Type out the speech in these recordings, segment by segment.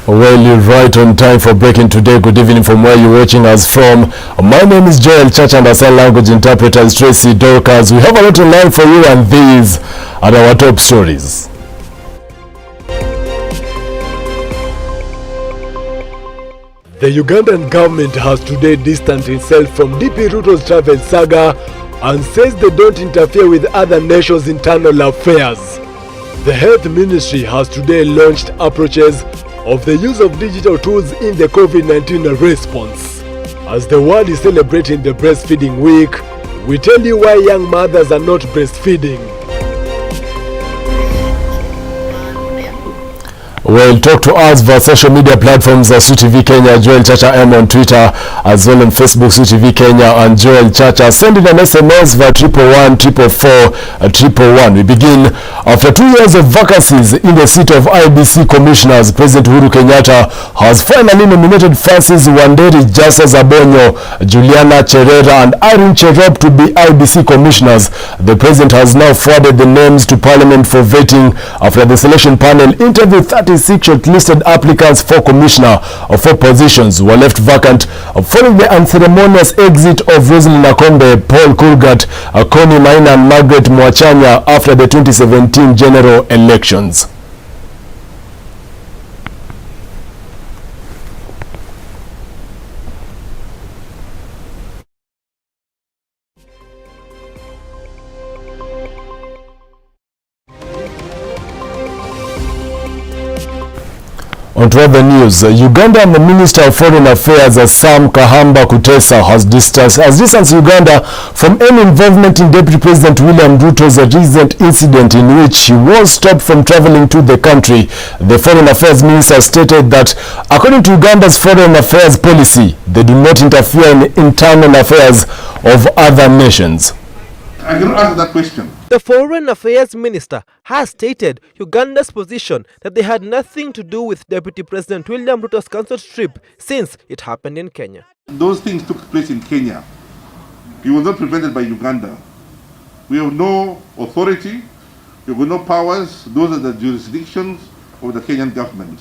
Well, you're right on time for breaking today. Good evening from where you're watching us from. My name is Joel Church and our sign language interpreter is Tracy Dorcas. We have a lot to learn for you, and these are our top stories. The Ugandan government has today distanced itself from DP Ruto's travel saga and says they don't interfere with other nations' internal affairs. The Health Ministry has today launched approaches of the use of digital tools in the COVID-19 response. As the world is celebrating the Breastfeeding Week, we tell you why young mothers are not breastfeeding. Well, talk to us via social media platforms as SUTV Kenya, Joel Chacha M on Twitter, as well on Facebook, SUTV Kenya and Joel Chacha. Send in an SMS via 111 We begin. After 2 years of vacancies in the seat of IEBC commissioners, President UHURU Kenyatta has finally nominated Francis Wanderi, Jasa Zabonyo, Juliana Cherera and Irene Cherop to be IEBC commissioners. The president has now forwarded the names to Parliament for vetting after the selection panel interviewed 36 shortlisted applicants for commissioner of 4 positions were left vacant following the unceremonious exit of Rosalyn Akombe, Paul Kurgat, Connie Maina and Margaret Mwachanya after the 2017 general elections. On to other news, Uganda and the Minister of Foreign Affairs, Sam Kahamba Kutesa, has distanced Uganda from any involvement in Deputy President William Ruto's recent incident in which he was stopped from traveling to the country. The Foreign Affairs Minister stated that, according to Uganda's Foreign Affairs policy, they do not interfere in internal affairs of other nations. I can answer that question. The Foreign Affairs Minister has stated Uganda's position that they had nothing to do with Deputy President William Ruto's cancelled trip since it happened in Kenya. Those things took place in Kenya. It was not prevented by Uganda. We have no authority, we have no powers. Those are the jurisdictions of the Kenyan government.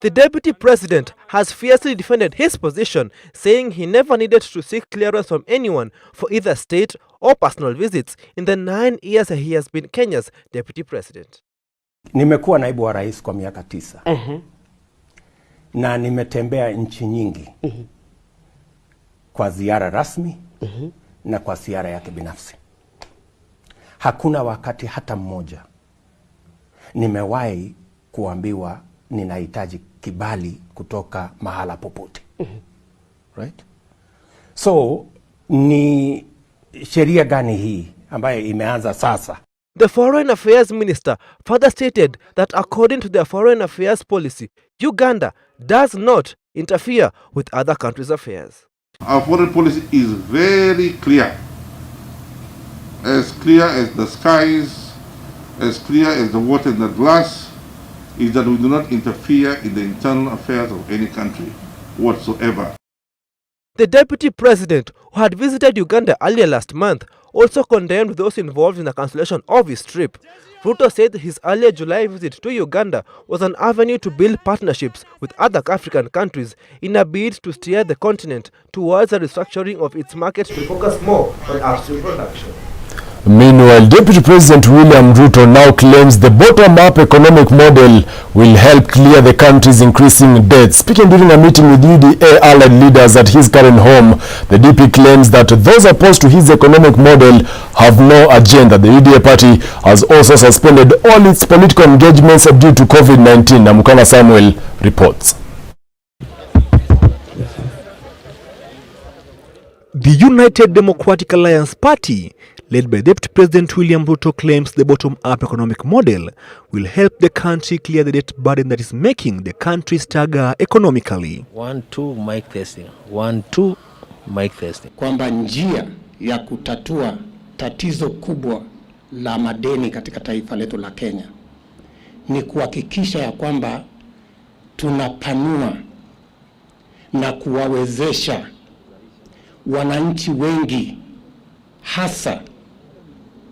The Deputy President has fiercely defended his position, saying he never needed to seek clearance from anyone for either state or personal visits in the 9 years he has been Kenya's Deputy President. Nimekuwa naibu wa rais kwa miaka 9. Na nimetembea nchi nyingi. Kwa ziara rasmi na kwa ziara yake binafsi. Hakuna wakati hata mmoja nimewahi kuambiwa ninahitaji kibali kutoka mahala popote. Right? So, ni sheria gani hii ambayo imeanza sasa? The Foreign Affairs Minister further stated that according to their Foreign Affairs policy, Uganda does not interfere with other countries' affairs. Our foreign policy is very clear as the skies, as clear as the water in the glass, is that we do not interfere in the internal affairs of any country whatsoever. The Deputy President, who had visited Uganda earlier last month, also condemned those involved in the cancellation of his trip. Ruto said his earlier July visit to Uganda was an avenue to build partnerships with other African countries in a bid to steer the continent towards a restructuring of its market to focus more on upstream production. Meanwhile, Deputy President William Ruto now claims the bottom-up economic model will help clear the country's increasing debt. Speaking during a meeting with UDA allied leaders at his current home, the DP claims that those opposed to his economic model have no agenda. The UDA party has also suspended all its political engagements due to COVID-19. Namukana Samuel reports. The United Democratic Alliance Party, led by Deputy President William Ruto, claims the bottom-up economic model will help the country clear the debt burden that is making the country stagger economically. 1 2 mic testing. 1 2 mic testing. Kwamba njia ya kutatua tatizo kubwa la madeni katika taifa letu la Kenya ni kuhakikisha ya kwamba tunapanua na kuwawezesha wananchi wengi, hasa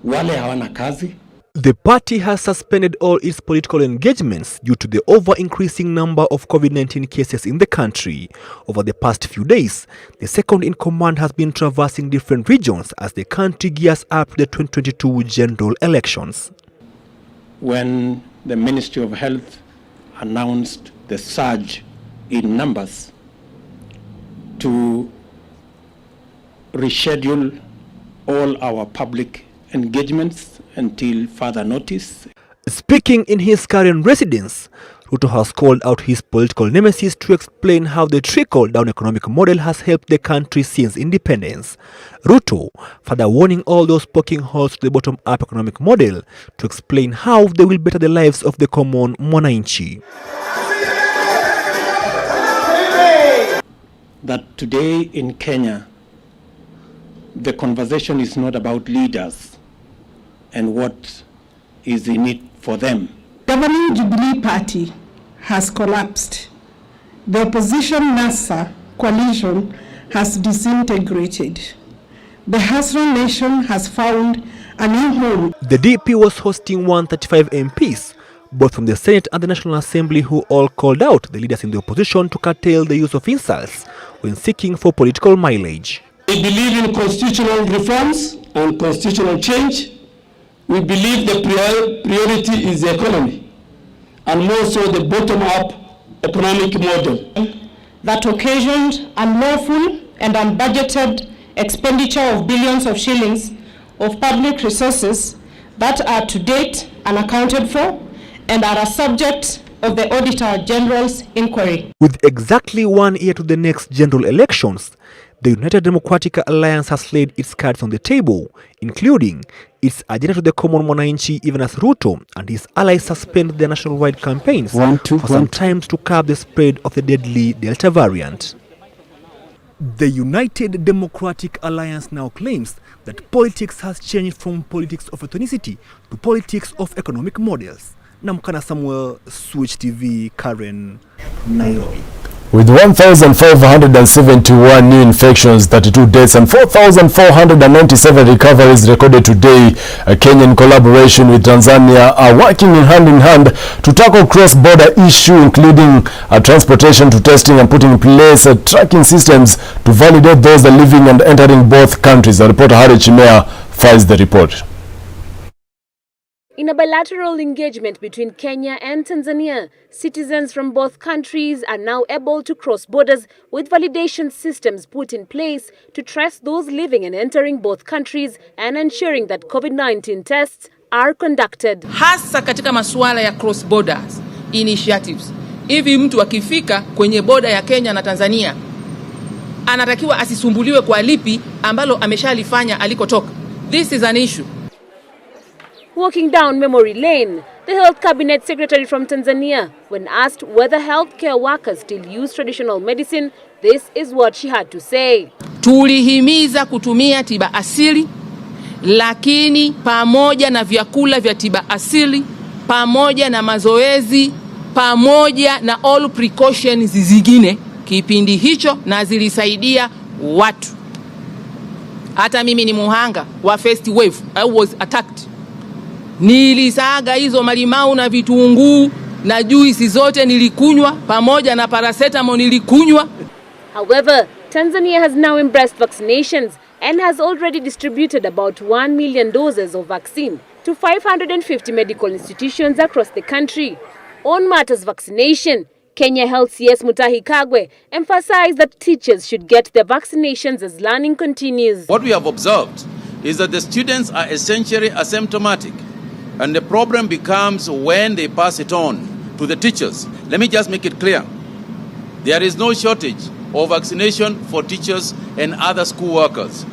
wale hawana kazi, The party has suspended all its political engagements due to the ever-increasing number of COVID-19 cases in the country. Over the past few days, the second-in-command has been traversing different regions as the country gears up to the 2022 general elections. When the Ministry of Health announced the surge in numbers to reschedule all our public engagements until further notice. Speaking in his current residence, Ruto has called out his political nemesis to explain how the trickle-down economic model has helped the country since independence. Ruto further warning all those poking holes to the bottom-up economic model to explain how they will better the lives of the common mwananchi. That today in Kenya, the conversation is not about leaders and what is in it for them. Governing Jubilee Party has collapsed. The opposition NASA coalition has disintegrated. The Hasra nation has found a new home. The DP was hosting 135 MPs, both from the Senate and the National Assembly, who all called out the leaders in the opposition to curtail the use of insults when seeking for political mileage. We believe in constitutional reforms and constitutional change. We believe the priority is the economy, and more so the bottom-up economic model. That occasioned unlawful and unbudgeted expenditure of billions of shillings of public resources that are to date unaccounted for and are a subject of the Auditor General's inquiry. With exactly 1 year to the next general elections, the United Democratic Alliance has laid its cards on the table, including its agenda to the common mwananchi, even as Ruto and his allies suspend their nationwide campaigns for some time to curb the spread of the deadly Delta variant. The United Democratic Alliance now claims that politics has changed from politics of ethnicity to politics of economic models. Namkana Samuel, Switch TV, Karen, Nairobi. With 1,571 new infections, 32 deaths and 4,497 recoveries recorded today, a Kenyan collaboration with Tanzania are working in hand to tackle cross-border issue, including transportation to testing and putting in place tracking systems to validate those living and entering both countries. Our reporter Harry Chimea files the report. In a bilateral engagement between Kenya and Tanzania, citizens from both countries are now able to cross borders with validation systems put in place to trace those living and entering both countries and ensuring that COVID-19 tests are conducted. Hasa katika masuala ya cross borders initiatives. Hivi mtu akifika kwenye boda ya Kenya na Tanzania, anatakiwa asisumbuliwe kwa lipi ambalo ameshalifanya alikotoka. This is an issue. Walking down memory lane, the Health Cabinet Secretary from Tanzania, when asked whether healthcare workers still use traditional medicine, this is what she had to say. Tulihimiza kutumia tiba asili, lakini pamoja na vyakula vya tiba asili, pamoja na mazoezi, pamoja na all precautions zingine kipindi hicho, na zilisaidia watu. Hata mimi ni muhanga wa first wave. I was attacked. Nilisaga hizo malimau na vitunguu na juisi zote nilikunywa, pamoja na paracetamol nilikunywa. However, Tanzania has now embraced vaccinations and has already distributed about 1 million doses of vaccine to 550 medical institutions across the country. On matters vaccination, Kenya Health CS Mutahi Kagwe emphasized that teachers should get their vaccinations as learning continues. What we have observed is that the students are essentially asymptomatic, and the problem becomes when they pass it on to the teachers. Let me just make it clear. There is no shortage of vaccination for teachers and other school workers.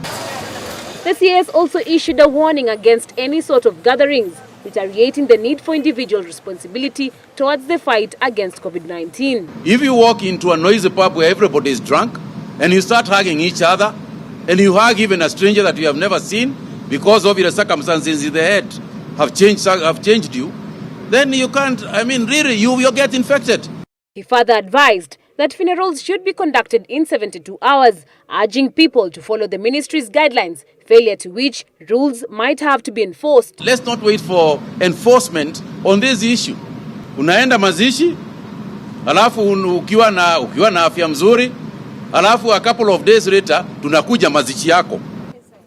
The CS also issued a warning against any sort of gatherings, reiterating the need for individual responsibility towards the fight against COVID-19. If you walk into a noisy pub where everybody is drunk and you start hugging each other and you hug even a stranger that you have never seen because of your circumstances in the head have changed you, then you can't, really, you'll get infected. He further advised that funerals should be conducted in 72 hours, urging people to follow the ministry's guidelines, failure to which rules might have to be enforced. Let's not wait for enforcement on this issue. Unaenda mazishi, alafu ukiwa na afya mzuri, alafu a couple of days later tunakuja mazishi yako.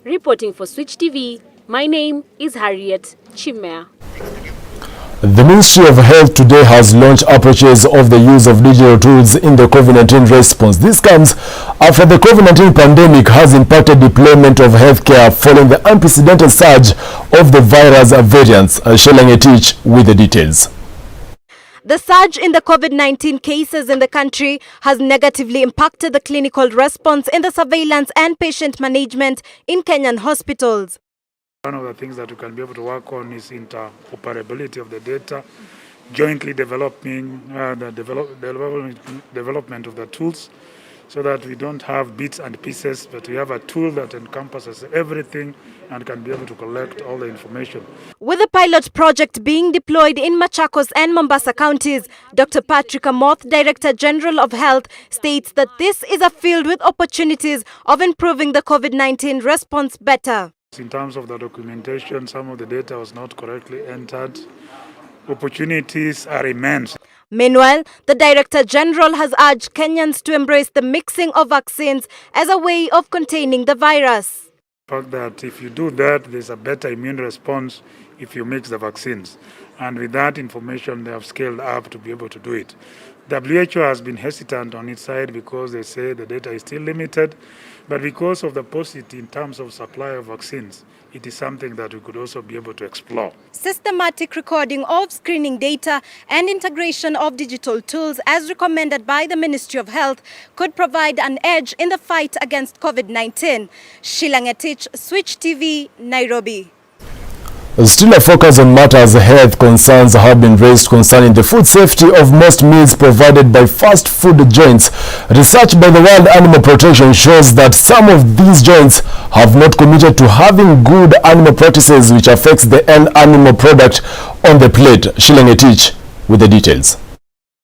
Reporting for Switch TV, my name is Harriet Chimea. The Ministry of Health today has launched approaches of the use of digital tools in the COVID-19 response. This comes after the COVID-19 pandemic has impacted deployment of healthcare following the unprecedented surge of the virus variants. Sheleng Etich with the details. The surge in the COVID-19 cases in the country has negatively impacted the clinical response in the surveillance and patient management in Kenyan hospitals. One of the things that we can be able to work on is interoperability of the data, jointly developing the development of the tools, so that we don't have bits and pieces, but we have a tool that encompasses everything and can be able to collect all the information. With the pilot project being deployed in Machakos and Mombasa counties, Dr. Patrick Amoth, Director General of Health, states that this is a field with opportunities of improving the COVID-19 response better. In terms of the documentation, some of the data was not correctly entered. Opportunities are immense. Meanwhile, the Director General has urged Kenyans to embrace the mixing of vaccines as a way of containing the virus. The fact that if you do that, there's a better immune response if you mix the vaccines. And with that information, they have scaled up to be able to do it. WHO has been hesitant on its side because they say the data is still limited. But because of the paucity in terms of supply of vaccines, it is something that we could also be able to explore. Systematic recording of screening data and integration of digital tools, as recommended by the Ministry of Health, could provide an edge in the fight against COVID-19. Sheleng Etich, Switch TV, Nairobi. Still a focus on matters health concerns have been raised concerning the food safety of most meals provided by fast food joints. Research by the World Animal Protection shows that some of these joints have not committed to having good animal practices, which affects the end animal product on the plate. Sheleng Etich with the details.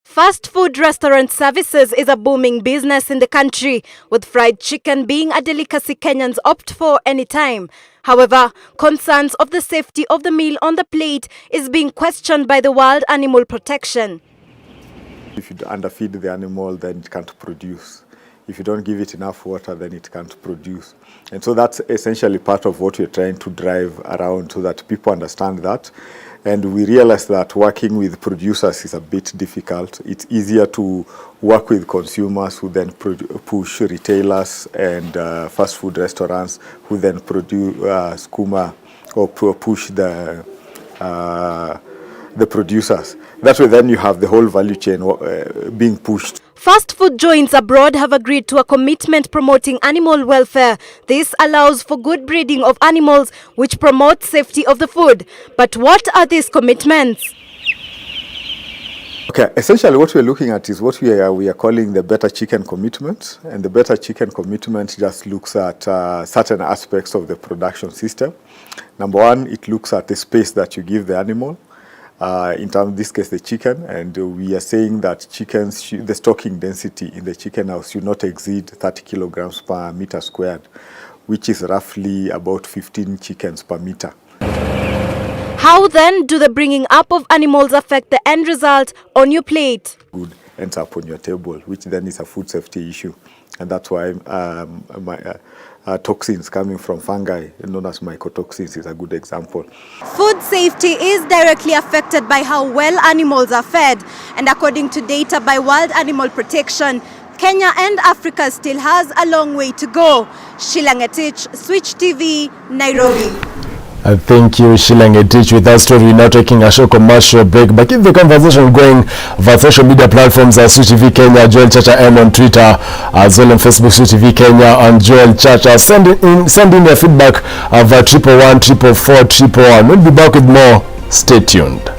Fast food restaurant services is a booming business in the country, with fried chicken being a delicacy Kenyans opt for anytime. However, concerns of the safety of the meal on the plate is being questioned by the World Animal Protection. If you underfeed the animal, then it can't produce. If you don't give it enough water, then it can't produce. And so that's essentially part of what we're trying to drive around, so that people understand that. And we realize that working with producers is a bit difficult. It's easier to work with consumers who then push retailers and fast food restaurants who then produce skuma or push the producers. That way then you have the whole value chain being pushed. Fast food joints abroad have agreed to a commitment promoting animal welfare. This allows for good breeding of animals, which promotes safety of the food. But what are these commitments? Okay, essentially what we're looking at is what we are calling the Better Chicken Commitment. And the Better Chicken Commitment just looks at certain aspects of the production system. Number one, it looks at the space that you give the animal. In terms of this case, the chicken, and we are saying that chickens, the stocking density in the chicken house should not exceed 30 kilograms per meter squared, which is roughly about 15 chickens per meter. How then do the bringing up of animals affect the end result on your plate? Food ends up on your table, which then is a food safety issue. And that's why toxins coming from fungi, known as mycotoxins, is a good example. Food safety is directly affected by how well animals are fed. And according to data by World Animal Protection, Kenya and Africa still has a long way to go. Sheleng Etich, Switch TV, Nairobi. Thank you, Sheleng Etich. With that story, we're now taking a short commercial break. But keep the conversation going via social media platforms as Switch TV Kenya, Joel Chacha M on Twitter, as well on Facebook, Switch TV Kenya and Joel Chacha. Send in your feedback via 111 444 111. We'll be back with more. Stay tuned.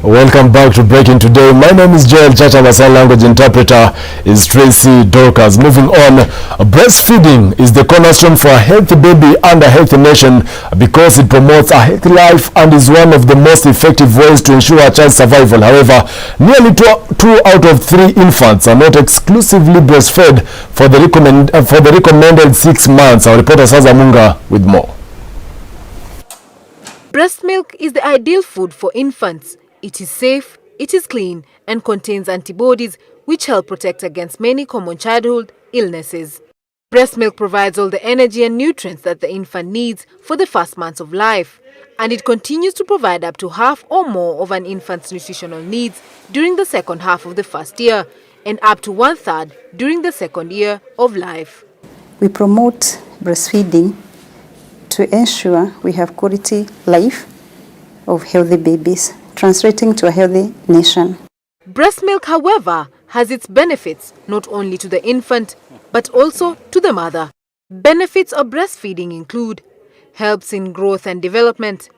Welcome back to Breaking Today. My name is Joel Chacha. My sign language interpreter is Tracy Dorcas. Moving on, breastfeeding is the cornerstone for a healthy baby and a healthy nation because it promotes a healthy life and is one of the most effective ways to ensure a child's survival. However, nearly 2 out of 3 infants are not exclusively breastfed for the recommended 6 months. Our reporter Saza Munga with more. Breast milk is the ideal food for infants. It is safe, it is clean, and contains antibodies which help protect against many common childhood illnesses. Breast milk provides all the energy and nutrients that the infant needs for the first months of life, and it continues to provide up to half or more of an infant's nutritional needs during the second half of the first year, and up to 1/3 during the second year of life. We promote breastfeeding to ensure we have quality life of healthy babies, translating to a healthy nation. Breast milk, however, has its benefits not only to the infant but also to the mother. Benefits of breastfeeding include helps in growth and development,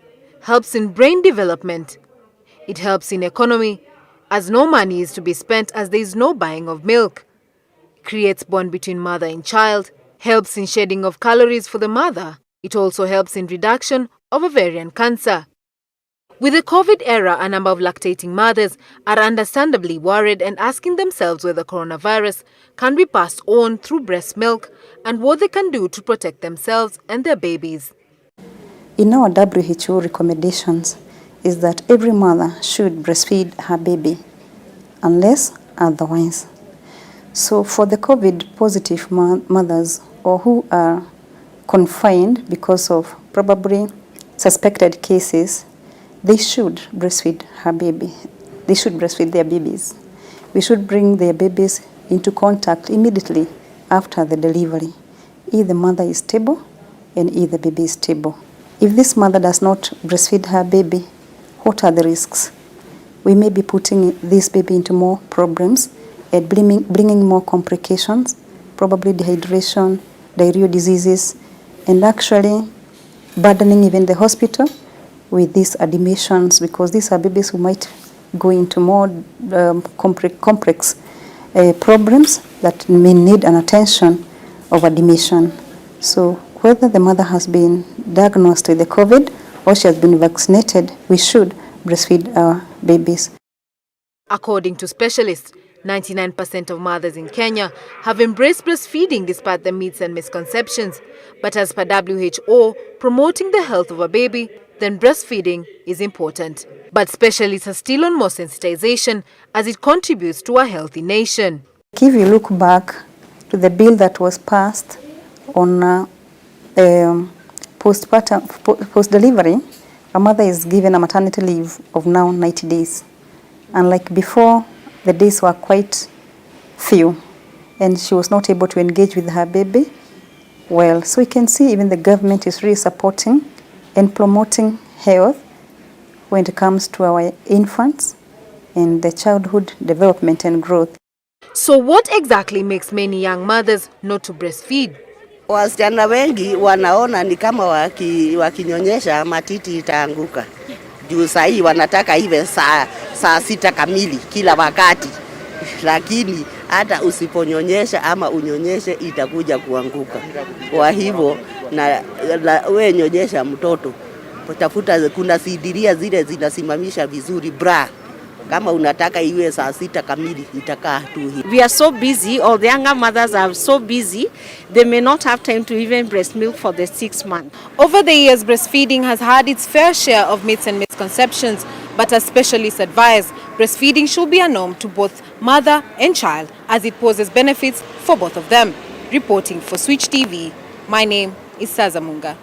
helps in brain development, it helps in economy as no money is to be spent as there is no buying of milk, creates bond between mother and child, helps in shedding of calories for the mother. It also helps in reduction of ovarian cancer. With the COVID era, a number of lactating mothers are understandably worried and asking themselves whether coronavirus can be passed on through breast milk and what they can do to protect themselves and their babies. In our WHO recommendations is that every mother should breastfeed her baby unless otherwise. So for the COVID positive mothers or who are confined because of probably suspected cases, they should breastfeed her baby. They should breastfeed their babies. We should bring their babies into contact immediately after the delivery. If the mother is stable and if the baby is stable. If this mother does not breastfeed her baby, what are the risks? We may be putting this baby into more problems and bringing more complications, probably dehydration, diarrheal diseases, and actually burdening even the hospital with these admissions, because these are babies who might go into more complex problems that may need an attention of admission. So whether the mother has been diagnosed with the COVID or she has been vaccinated, we should breastfeed our babies. According to specialists, 99% of mothers in Kenya have embraced breastfeeding despite the myths and misconceptions. But as per WHO, promoting the health of a baby, then breastfeeding is important. But specialists are still on more sensitization as it contributes to a healthy nation. If you look back to the bill that was passed on post-delivery, a mother is given a maternity leave of now 90 days. And like before, the days were quite few and she was not able to engage with her baby well. So you can see even the government is really supporting and promoting health when it comes to our infants and the childhood development and growth. So what exactly makes many young mothers not to breastfeed? Wasichana wengi wanaona ni kama wakinyonyesha matiti itaanguka. Juu sahi wanataka iwe saa 6 kamili kila wakati. Lakini hata usiponyonyesha ama unyonyeshe itakuja kuanguka. Kwa hivyo na wewe nyonyesha mtoto. Tafuta kuna sidiria zile zinasimamisha vizuri bra. Kama unataka iwe saa 6 kamili itakaa tu hivi. We are so busy, or the younger mothers are so busy, they may not have time to even breast milk for the 6 months. Over the years, breastfeeding has had its fair share of myths and misconceptions, but as specialists advise, breastfeeding should be a norm to both mother and child as it poses benefits for both of them. Reporting for Switch TV, my name is Saza Munga.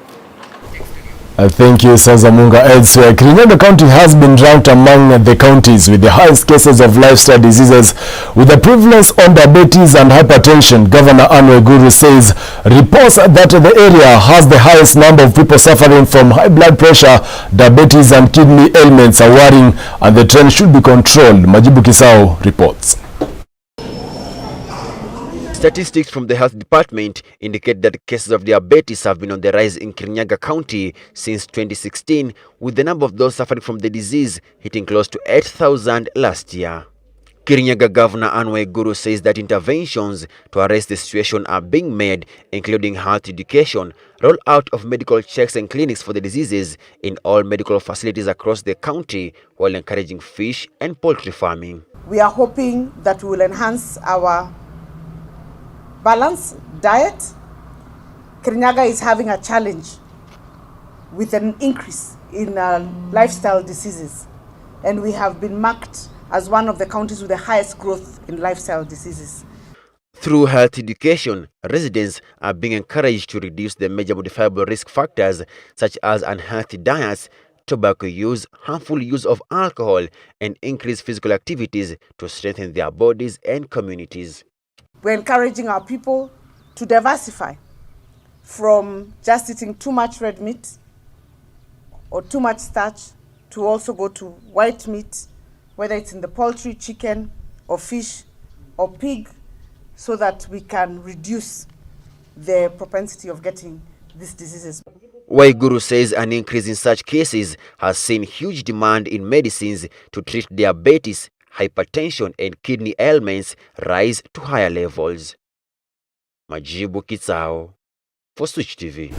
Thank you, Sazamunga. Elsewhere, KIRINYAGA County has been ranked among the counties with the highest cases of lifestyle diseases, with a prevalence on diabetes and hypertension. Governor UHURU says reports that the area has the highest number of people suffering from high blood pressure, diabetes and kidney ailments are worrying, and the trend should be controlled. Majibu Kisao reports. Statistics from the health department indicate that cases of diabetes have been on the rise in KIRINYAGA County since 2016, with the number of those suffering from the disease hitting close to 8,000 last year. KIRINYAGA Governor UHURU says that interventions to arrest the situation are being made, including health education, rollout of medical checks and clinics for the diseases in all medical facilities across the county, while encouraging fish and poultry farming. We are hoping that we will enhance our balanced diet. KIRINYAGA is having a challenge with an increase in lifestyle diseases, and we have been marked as one of the counties with the highest growth in lifestyle diseases. Through health education, residents are being encouraged to reduce the major modifiable risk factors such as unhealthy diets, tobacco use, harmful use of alcohol, and increased physical activities to strengthen their bodies and communities. We're encouraging our people to diversify from just eating too much red meat or too much starch to also go to white meat, whether it's in the poultry, chicken, or fish, or pig, so that we can reduce the propensity of getting these diseases. UHURU says an increase in such cases has seen huge demand in medicines to treat diabetes, hypertension, and kidney ailments rise to higher levels. Majibu Kitsao for Switch TV.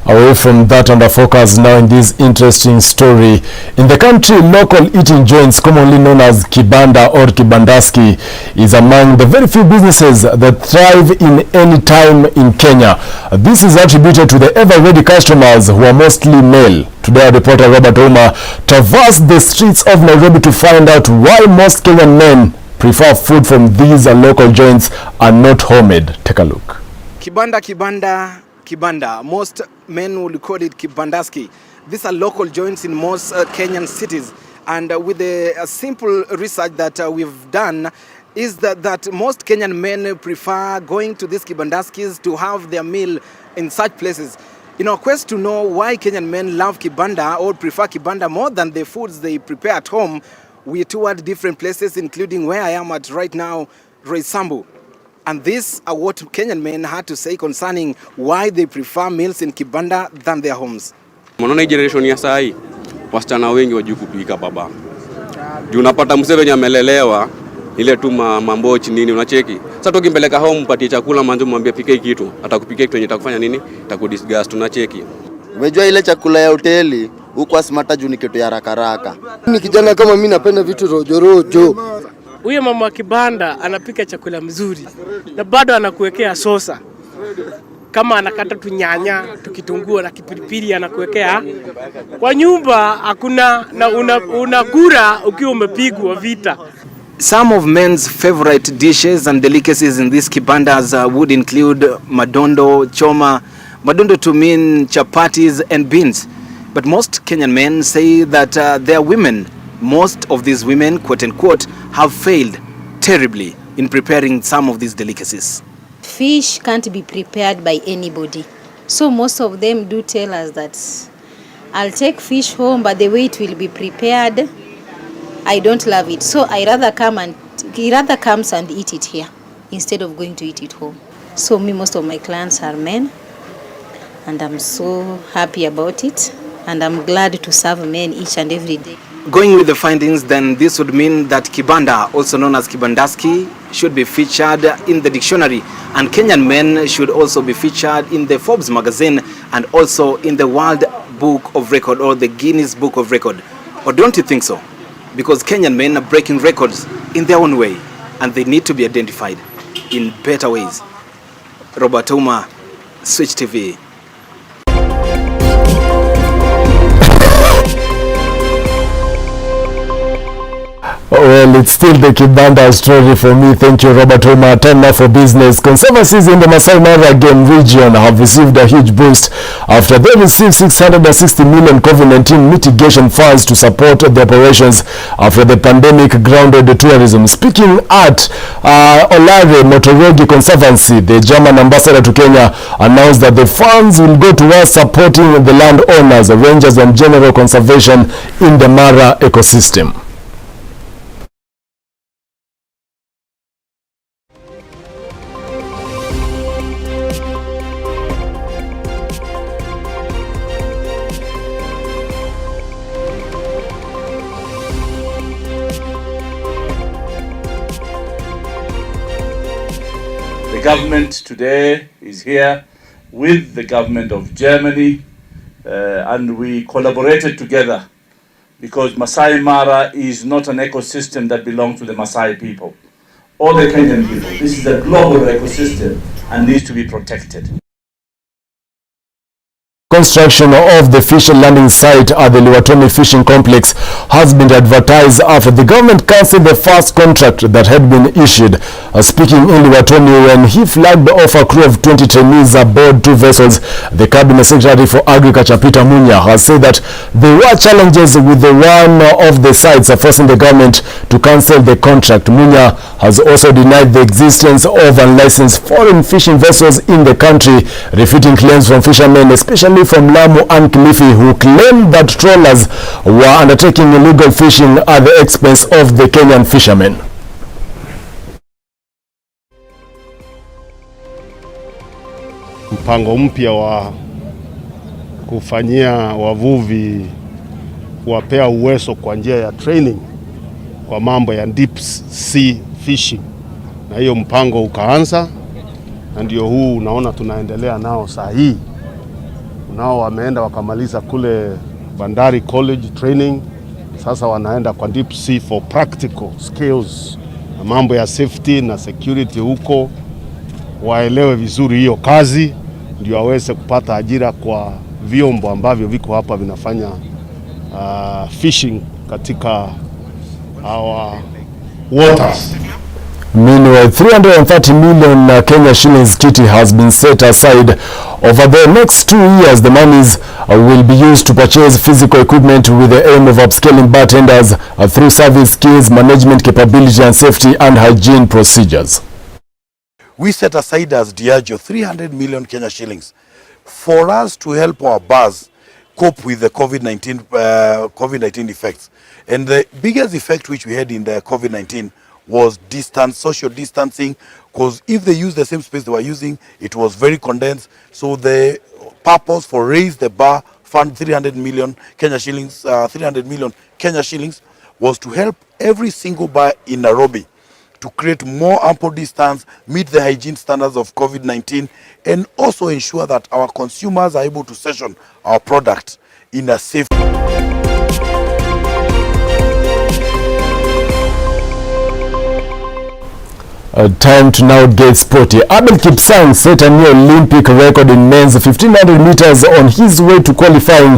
Away from that, under focus now in this interesting story. In the country, local eating joints, commonly known as Kibanda or Kibandaski, is among the very few businesses that thrive in any time in Kenya. This is attributed to the ever-ready customers who are mostly male. Today, our reporter Robert Oma traversed the streets of Nairobi to find out why most Kenyan men prefer food from these local joints and not homemade. Take a look. Kibanda. Most men will call it Kibandaski. These are local joints in most Kenyan cities. And with a simple research that we've done, is that most Kenyan men prefer going to these Kibandaskis to have their meal in such places. In our quest to know why Kenyan men love Kibanda or prefer Kibanda more than the foods they prepare at home, we toured different places, including where I am at right now, Roysambu. And these are what Kenyan men had to say concerning why they prefer meals in Kibanda than their homes. Mwanona generation ya sai, wasichana wengi wajui kupika baba. Juu unapata mzee wenye amelelewa ile tu mambochi nini unacheki. Sasa tukimpeleka home mpatie chakula manzo mwambie pike kitu, atakupikia kitu yenye itakufanya nini? Itakudisgust unacheki. Umejua ile chakula ya hoteli huko Asmata juu ni kitu ya haraka. Ni kijana kama mimi napenda vitu rojo rojo. Huyo mama wa kibanda anapika chakula mzuri na bado anakuwekea sosa. Kama anakata tu nyanya, tu kitunguu na kipilipili anakuwekea. Kwa nyumba hakuna na unakula ukiwa umepigwa vita. Some of men's favorite dishes and delicacies in these kibandas would include madondo, choma, madondo to mean chapatis and beans. But most Kenyan men say that their women, most of these women, quote unquote, have failed terribly in preparing some of these delicacies. Fish can't be prepared by anybody. So most of them do tell us that I'll take fish home, but the way it will be prepared, I don't love it. So he rather comes and eat it here instead of going to eat it home. So most of my clients are men, and I'm so happy about it, and I'm glad to serve men each and every day. Going with the findings, then this would mean that Kibanda, also known as Kibandaski, should be featured in the dictionary, and Kenyan men should also be featured in the Forbes magazine and also in the World Book of Record or the Guinness Book of Record. Or don't you think so? Because Kenyan men are breaking records in their own way, and they need to be identified in better ways. Robert Uma, Switch TV. Well, it's still the Kibanda story for me. Thank you, Robert Oma. Time now for business. Conservancies in the Masai Mara game region have received a huge boost after they received 660 million COVID-19 mitigation funds to support the operations after the pandemic grounded tourism. Speaking at Olare Motorogi Conservancy, the German ambassador to Kenya announced that the funds will go towards supporting the landowners, rangers, and general conservation in the Mara ecosystem. The government today is here with the government of Germany, and we collaborated together because Masai Mara is not an ecosystem that belongs to the Masai people or the Kenyan people. This is a global ecosystem and needs to be protected. Construction of the fish landing site at the LIWATONI fishing complex has been advertised after the government cancelled the first contract that had been issued. Speaking in LIWATONI when he flagged off a crew of 20 trainees aboard 2 vessels, the Cabinet Secretary for Agriculture Peter MUNYA has said that there were challenges with the one of the sites forcing the government to cancel the contract. MUNYA has also denied the existence of unlicensed foreign fishing vessels in the country, refuting claims from fishermen, especially from Lamu and Kilifi, who claim that trawlers were undertaking illegal fishing at the expense of the Kenyan fishermen. Mpango mpya wa kufanyia wavuvi kuwapea uwezo kwa njia ya training kwa mambo ya deep sea fishing, na hiyo mpango ukaanza, na ndio huu unaona tunaendelea nao saa hii. Nao wameenda wakamaliza kule Bandari College training, sasa wanaenda kwa deep sea for practical skills na mambo ya safety na security huko, waelewe vizuri hiyo kazi ndio waweze kupata ajira kwa vyombo ambavyo viko hapa vinafanya fishing katika our waters. Meanwhile, 330 million Kenya shillings kitty has been set aside. Over the next 2 years, the monies will be used to purchase physical equipment with the aim of upscaling bartenders through service skills, management capability and safety and hygiene procedures. We set aside as Diageo 300 million Kenya shillings for us to help our bars cope with the COVID-19 effects. And the biggest effect which we had in the COVID-19 was social distancing, because if they use the same space they were using, it was very condensed. So the purpose for Raise the Bar Fund 300 million Kenya shillings was to help every single bar in Nairobi to create more ample distance, meet the hygiene standards of COVID-19, and also ensure that our consumers are able to session our product in a safe Time to now get sporty. Abel Kipsang set a new Olympic record in men's 1500 meters on his way to qualifying